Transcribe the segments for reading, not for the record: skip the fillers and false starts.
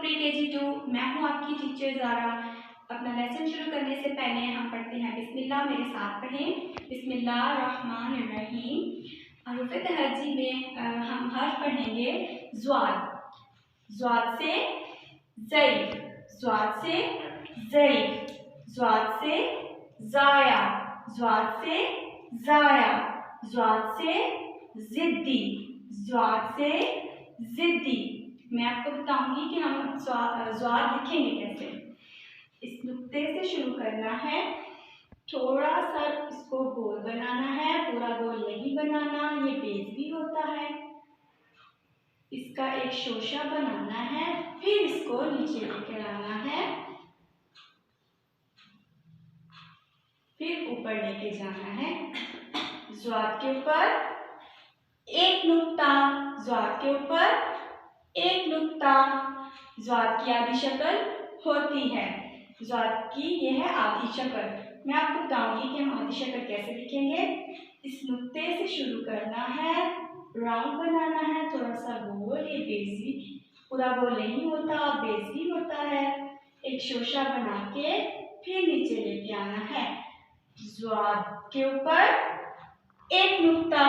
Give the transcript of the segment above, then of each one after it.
Pre KG 2। मैं हूँ आपकी टीचर ज़ारा। अपना लेसन शुरू करने से पहले हम पढ़ते हैं बिस्मिल्लाह। मेरे साथ पढ़ें बिस्मिल्लाहिर्रहमानिर्रहीम। हरूफ तहज्जी में हम हर्फ पढ़ेंगे ज़्वाद। ज़्वाद से ज़ैफ, ज़्वाद से ज़ैफ, ज़्वाद से ज़ाया, ज़्वाद से ज़ाया, ज़्वाद से ज़िद्दी, ज़्वाद से ज़िद्दी। मैं आपको बताऊंगी कि हम ज़्वाद लिखेंगे कैसे। इस नुक्ते से शुरू करना है, थोड़ा सा इसको गोल बनाना है, पूरा गोल नहीं बनाना, ये बेस भी होता है। इसका एक शोशा बनाना है, फिर इसको नीचे लेकर आना है, फिर ऊपर लेके जाना है। ज़्वाद के ऊपर एक नुक्ता, ज़्वाद के ऊपर एक नुक्ता। ज़्वाद की आधी शक्ल होती है, ज़्वाद की यह है आधी शक्ल। मैं आपको बताऊंगी कि हम आधी शक्ल कैसे लिखेंगे। इस नुक्ते से शुरू करना है, राउंड बनाना है, थोड़ा सा गोल, ये बेस भी पूरा गोल नहीं होता, बेस भी होता है। एक शोशा बना के फिर नीचे लेके आना है। ज़्वाद के ऊपर एक नुक्ता,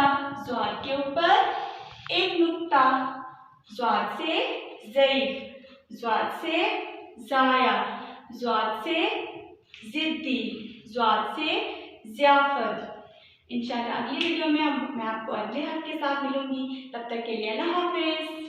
ज़्वाद के ऊपर एक नुक्ता। ज़्वाद से ज़ैफ, ज़्वाद से ज़ाया, ज़्वाद से ज़िद्दी, ज़्वाद से ज़ियाफ़त। इंशाअल्लाह अगली वीडियो में मैं आपको अगले हर्फ के साथ मिलूंगी। तब तक के लिए अल्लाह हाफ़िज़।